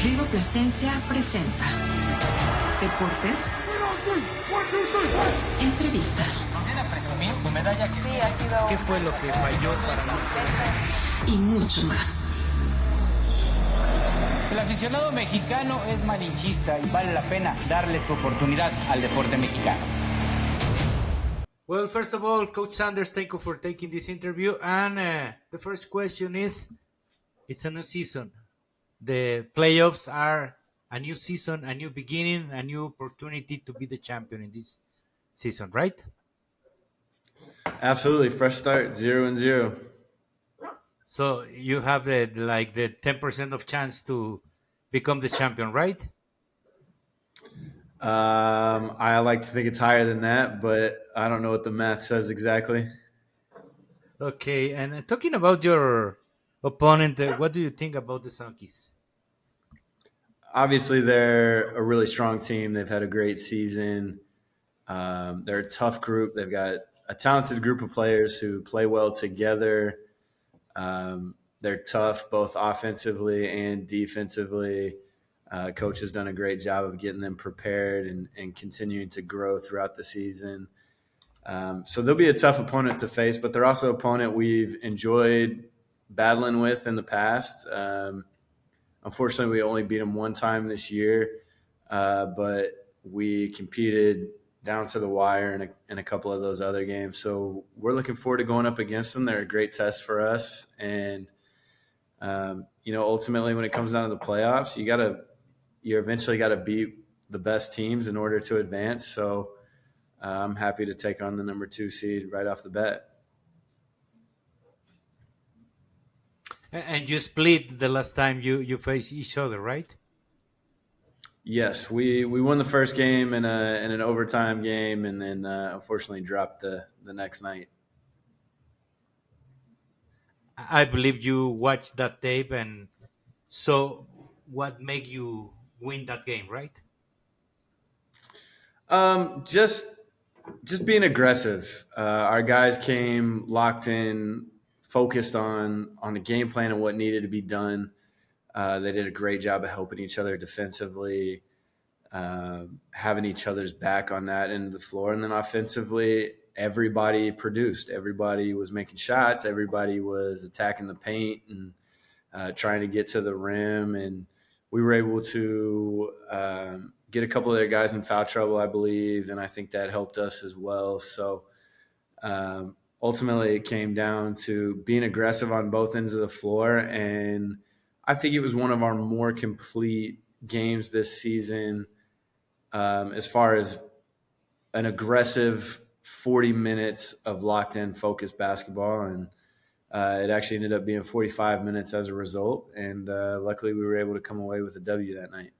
Río Plasencia presenta Deportes, entrevistas ¿Nos viene a presumir su medalla? Sí, ha sido... ¿Qué fue lo que falló para nosotros? y mucho más. El aficionado mexicano es malinchista y vale la pena darle su oportunidad al deporte mexicano. Well, first of all, Coach Sanders, thank you for taking this interview. And the first question is, it's a new season. The playoffs are a new season, a new beginning, a new opportunity to be the champion in this season, right? Absolutely. Fresh start, 0-0. So you have the 10% of chance to become the champion, right? I like to think it's higher than that, but I don't know what the math says exactly. Okay, and talking about your opponent, what do you think about the Zonkeys? Obviously, they're a really strong team. They've had a great season. They're a tough group. They've got a talented group of players who play well together. They're tough both offensively and defensively. Coach has done a great job of getting them prepared and continuing to grow throughout the season. So they'll be a tough opponent to face, but they're also an opponent we've enjoyed battling with in the past. Unfortunately, we only beat them one time this year, but we competed down to the wire in a couple of those other games. So we're looking forward to going up against them. They're a great test for us. And, ultimately when it comes down to the playoffs, you eventually got to beat the best teams in order to advance. So I'm happy to take on the number 2 seed right off the bat. And you split the last time you faced each other, right? Yes, we won the first game in an overtime game, and then unfortunately dropped the next night. I believe you watched that tape, and so what made you win that game, right? Just being aggressive. Our guys came locked in, focused on the game plan and what needed to be done. They did a great job of helping each other defensively, having each other's back on that end of the floor. And then offensively, everybody produced. Everybody was making shots. Everybody was attacking the paint and trying to get to the rim. And we were able to get a couple of their guys in foul trouble, I believe, and I think that helped us as well. So ultimately it came down to being aggressive on both ends of the floor, and I think it was one of our more complete games this season as far as an aggressive 40 minutes of locked-in, focused basketball, and it actually ended up being 45 minutes as a result, and luckily we were able to come away with a W that night.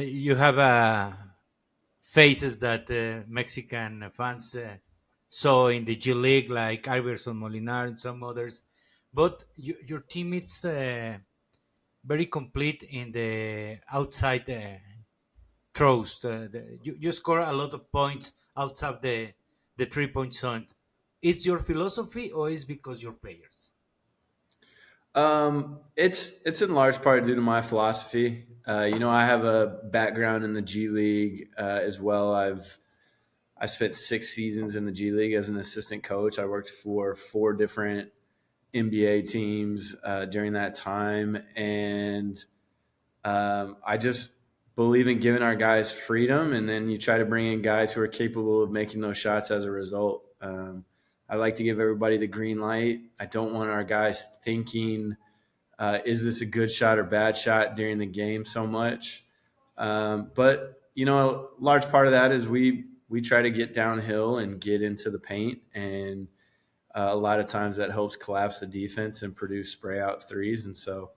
You have faces that Mexican fans saw in the G League, like Iverson Molinar and some others, but your team is very complete in the outside throws. You score a lot of points outside the 3-point zone. Is your philosophy, or is because your players? It's in large part due to my philosophy. I have a background in the G League as well. I spent 6 seasons in the G League as an assistant coach. I worked for 4 different NBA teams during that time, and I just believe in giving our guys freedom, and then you try to bring in guys who are capable of making those shots as a result. I like to give everybody the green light. I don't want our guys thinking, is this a good shot or bad shot during the game so much. But, a large part of that is we try to get downhill and get into the paint. And a lot of times that helps collapse the defense and produce spray out threes. And so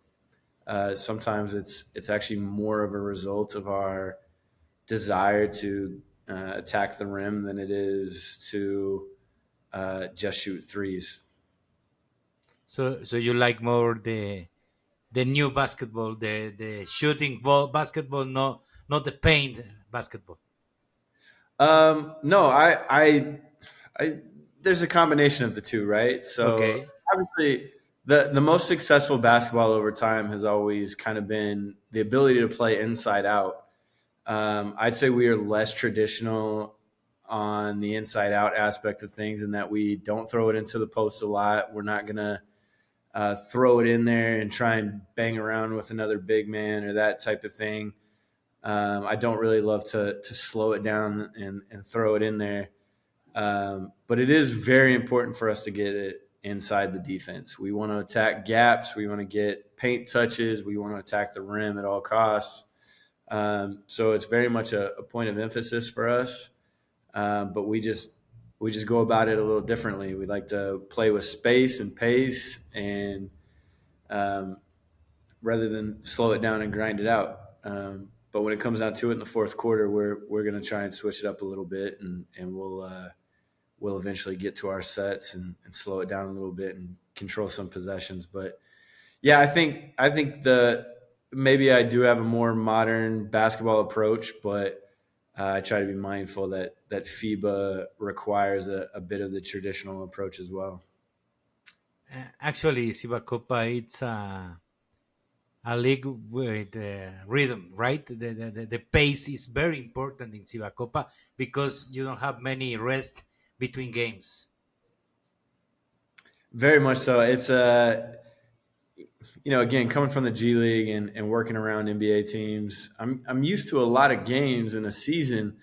sometimes it's actually more of a result of our desire to attack the rim than it is to just shoot threes. So you like more the new basketball, the shooting ball basketball, not the paint basketball. No, I there's a combination of the two, right? So Okay. obviously The most successful basketball over time has always kind of been the ability to play inside out. I'd say we are less traditional on the inside out aspect of things, in that we don't throw it into the post a lot. We're not going to throw it in there and try and bang around with another big man or that type of thing. I don't really love to slow it down and throw it in there. But it is very important for us to get it inside the defense. We want to attack gaps. We want to get paint touches. We want to attack the rim at all costs. So it's very much a point of emphasis for us. But we just go about it a little differently. We like to play with space and pace, and rather than slow it down and grind it out. But when it comes down to it in the fourth quarter, we're going to try and switch it up a little bit, and we'll eventually get to our sets and slow it down a little bit and control some possessions. But yeah, I think maybe I do have a more modern basketball approach, but I try to be mindful that FIBA requires a bit of the traditional approach as well. Actually, CIBACOPA, it's a league with rhythm, right? The pace is very important in CIBACOPA because you don't have many rest between games. Very much so. It's again, coming from the G League and working around NBA teams, I'm used to a lot of games in a season.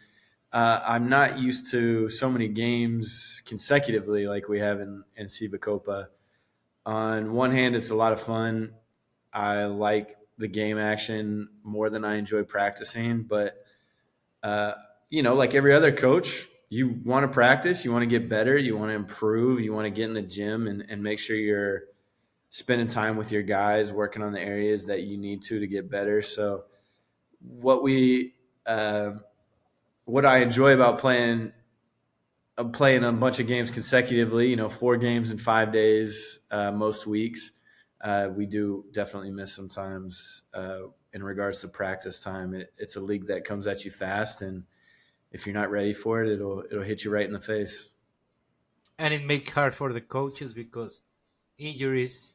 I'm not used to so many games consecutively like we have in CIBACOPA. On one hand, it's a lot of fun. I like the game action more than I enjoy practicing. But, like every other coach, you want to practice, you want to get better, you want to improve, you want to get in the gym and make sure you're spending time with your guys, working on the areas that you need to get better. So what I enjoy about playing a bunch of games consecutively, 4 games in 5 days most weeks. We do definitely miss sometimes in regards to practice time. It's a league that comes at you fast, and if you're not ready for it, it'll hit you right in the face. And it makes it hard for the coaches because injuries,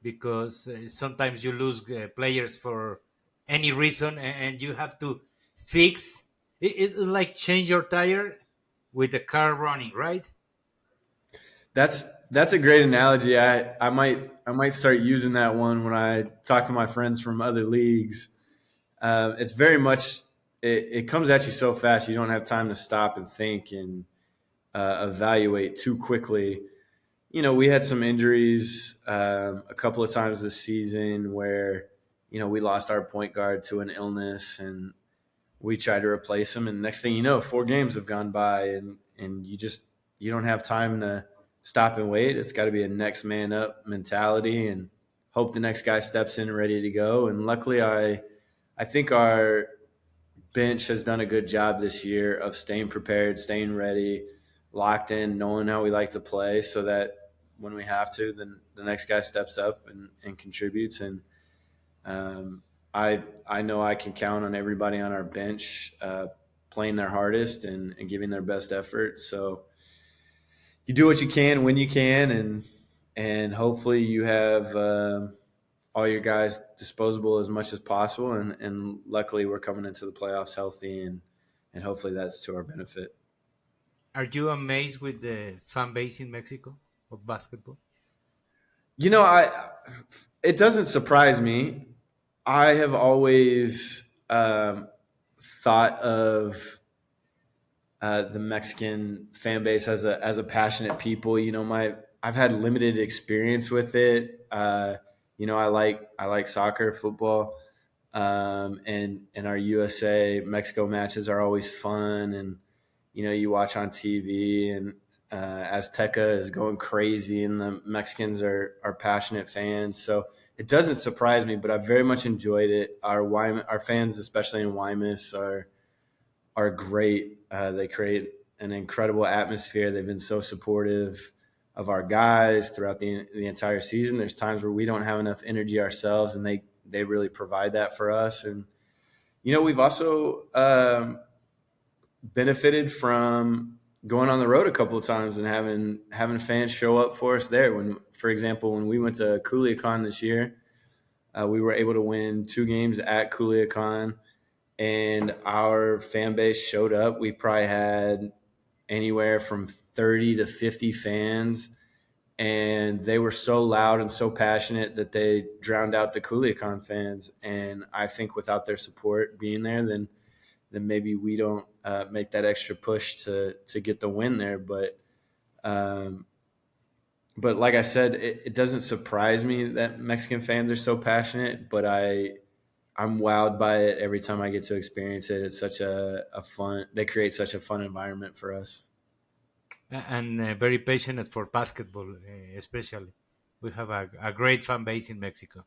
because sometimes you lose players for any reason, and you have to fix. It's like change your tire with the car running, right? That's a great analogy. I might start using that one when I talk to my friends from other leagues. It's very much it comes at you so fast, you don't have time to stop and think and evaluate too quickly. We had some injuries a couple of times this season where we lost our point guard to an illness, and we tried to replace him, and next thing you know, 4 games have gone by, and you don't have time to stop and wait. It's got to be a next man up mentality and hope the next guy steps in ready to go. And luckily, I think our bench has done a good job this year of staying prepared, staying ready, locked in, knowing how we like to play, so that when we have to, then the next guy steps up and contributes. And I know I can count on everybody on our bench playing their hardest and giving their best effort. So you do what you can when you can, and hopefully you have all your guys disposable as much as possible. And luckily we're coming into the playoffs healthy, and hopefully that's to our benefit. Are you amazed with the fan base in Mexico of basketball? It doesn't surprise me. I have always thought of the Mexican fan base as a passionate people. I've had limited experience with it. I like soccer, football, and our USA Mexico matches are always fun. And you watch on TV, and Azteca is going crazy, and the Mexicans are passionate fans. So it doesn't surprise me, but I very much enjoyed it. Our fans, especially in Guaymas, are great. They create an incredible atmosphere. They've been so supportive of our guys throughout the entire season. There's times where we don't have enough energy ourselves, and they really provide that for us. And we've also benefited from going on the road a couple of times and having fans show up for us there. When, for example, when we went to Culiacan this year, we were able to win 2 games at Culiacan, and our fan base showed up. We probably had anywhere from 30 to 50 fans, and they were so loud and so passionate that they drowned out the Culiacan fans. And I think without their support being there, then maybe we don't make that extra push to get the win there. But like I said, it doesn't surprise me that Mexican fans are so passionate, but I'm wowed by it every time I get to experience it. It's such a fun, they create such a fun environment for us. And very passionate for basketball, especially. We have a great fan base in Mexico.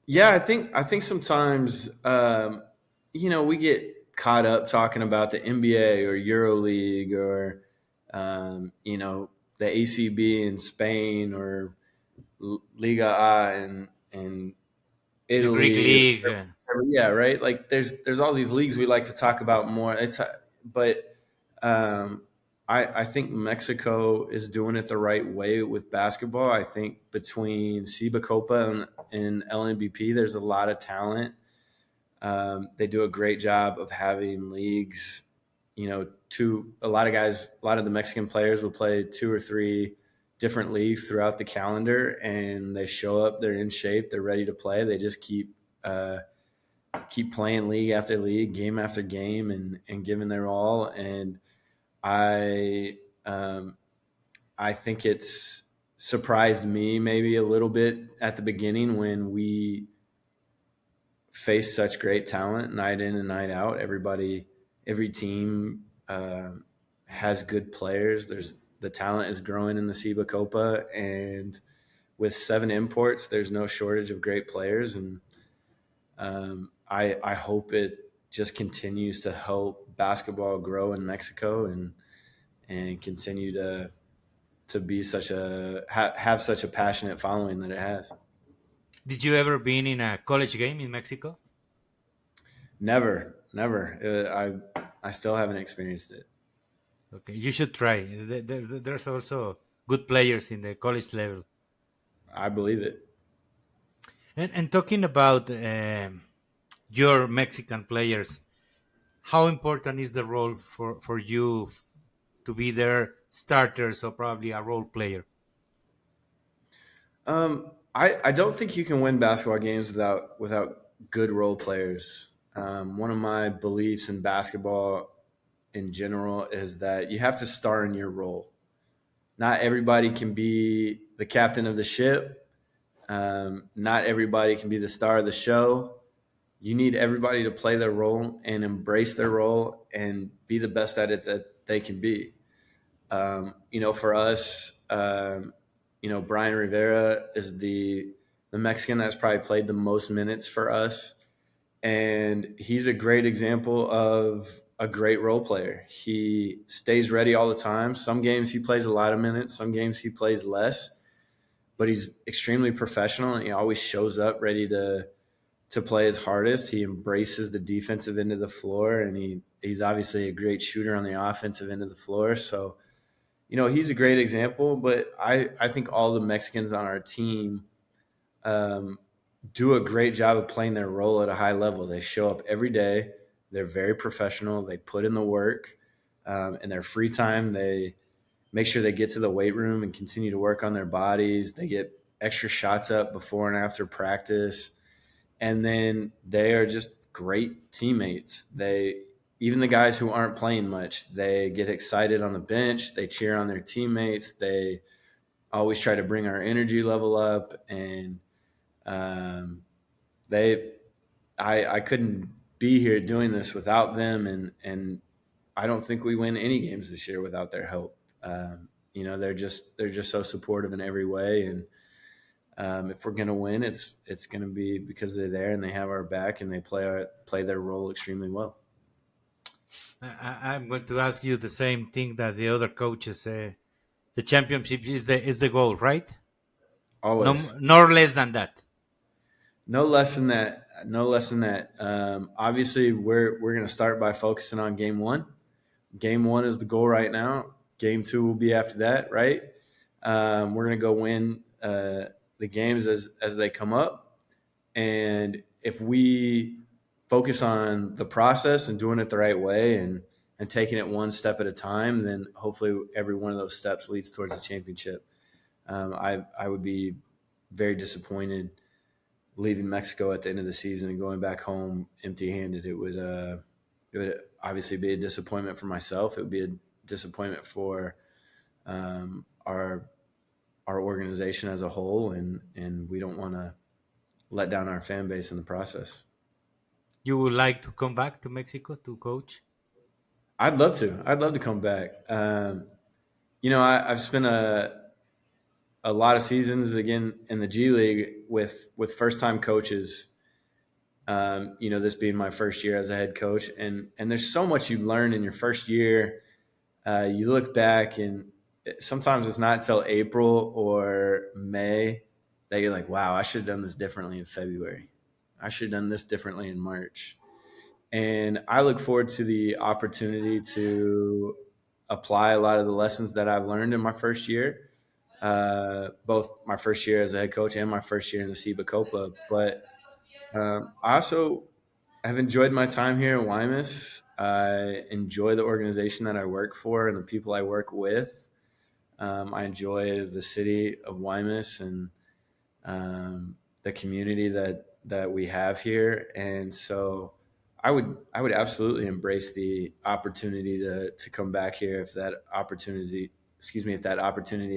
Yeah, I think sometimes, we get caught up talking about the NBA or EuroLeague or, the ACB in Spain or Liga A in Italy. The Greek League. Yeah, right. Like there's all these leagues we like to talk about more. But I think Mexico is doing it the right way with basketball. I think between CIBACOPA and LNBP, there's a lot of talent. They do a great job of having leagues. A lot of the Mexican players will play 2 or 3 different leagues throughout the calendar, and they show up, they're in shape, they're ready to play. They just keep playing league after league, game after game, and giving their all. And I think it's surprised me maybe a little bit at the beginning when we face such great talent night in and night out. Every team has good players. The talent is growing in the CIBACOPA, and with 7 imports, there's no shortage of great players. And I hope it just continues to help basketball grow in Mexico and continue to be have such a passionate following that it has. Did you ever been in a college game in Mexico? Never. I still haven't experienced it. Okay, you should try. There's also good players in the college level. I believe it. And talking about your Mexican players, how important is the role for you to be their starters or probably a role player? I don't think you can win basketball games without good role players. One of my beliefs in basketball in general is that you have to star in your role. Not everybody can be the captain of the ship. Not everybody can be the star of the show. You need everybody to play their role and embrace their role and be the best at it that they can be. For us, Brian Rivera is the Mexican that's probably played the most minutes for us. And he's a great example of a great role player. He stays ready all the time. Some games he plays a lot of minutes. Some games he plays less. But he's extremely professional, and he always shows up ready to play his hardest. He embraces the defensive end of the floor, and he's obviously a great shooter on the offensive end of the floor. So, he's a great example. But I think all the Mexicans on our team do a great job of playing their role at a high level. They show up every day. They're very professional. They put in the work. In their free time, they make sure they get to the weight room and continue to work on their bodies. They get extra shots up before and after practice. And then they are just great teammates. Even the guys who aren't playing much, they get excited on the bench. They cheer on their teammates. They always try to bring our energy level up. And I couldn't be here doing this without them. And I don't think we win any games this year without their help. They're just so supportive in every way. And if we're going to win, it's going to be because they're there and they have our back and they play their role extremely well. I'm going to ask you the same thing that the other coaches say. The championship is the goal, right? Always. No less than that. No less than that. Obviously, we're going to start by focusing on game 1. Game 1 is the goal right now. game 2 will be after that, right? We're going to go win the games as they come up. And if we focus on the process and doing it the right way and taking it one step at a time, then hopefully every one of those steps leads towards a championship. I would be very disappointed leaving Mexico at the end of the season and going back home empty-handed. It would obviously be a disappointment for myself. It would be a disappointment for our organization as a whole, and we don't want to let down our fan base in the process. You would like to come back to Mexico to coach? I'd love to come back. I've spent a lot of seasons again in the G League with first-time coaches. This being my first year as a head coach, and there's so much you learn in your first year. You look back, and sometimes it's not until April or May that you're like, wow, I should have done this differently in February. I should have done this differently in March. And I look forward to the opportunity to apply a lot of the lessons that I've learned in my first year, both my first year as a head coach and my first year in the CIBACOPA. But I also have enjoyed my time here in Guaymas. I enjoy the organization that I work for and the people I work with. I enjoy the city of Guaymas and the community that we have here. And so I would absolutely embrace the opportunity to come back here if that opportunity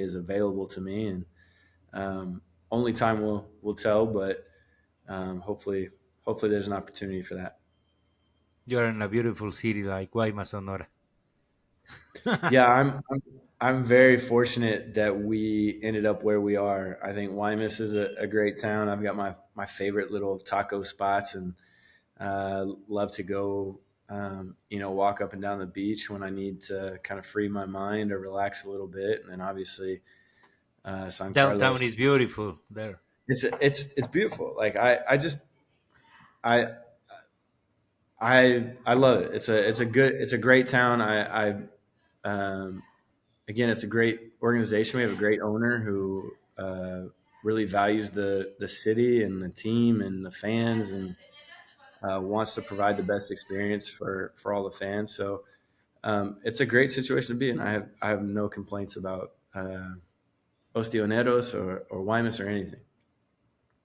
is available to me. And only time will tell, but hopefully there's an opportunity for that. You're in a beautiful city like Guaymas, Sonora. Yeah, I'm very fortunate that we ended up where we are. I think Guaymas is a great town. I've got my favorite little taco spots, and love to go walk up and down the beach when I need to kind of free my mind or relax a little bit. And then obviously San Carlos. Downtown is beautiful there. It's beautiful. Like I love it. It's a great town. Again, it's a great organization. We have a great owner who really values the city and the team and the fans, and wants to provide the best experience for all the fans. So it's a great situation to be in. I have no complaints about Ostioneros or Guaymas or anything.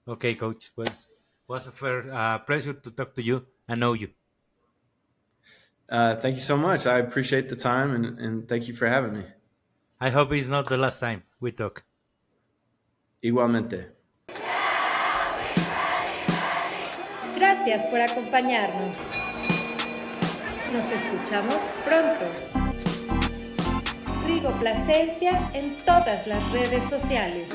Okay, Coach. Was a pleasure to talk to you and know you. Thank you so much. I appreciate the time, and thank you for having me. I hope it's not the last time we talk. Igualmente. Gracias por acompañarnos. Nos escuchamos pronto. Rigo Plasencia en todas las redes sociales.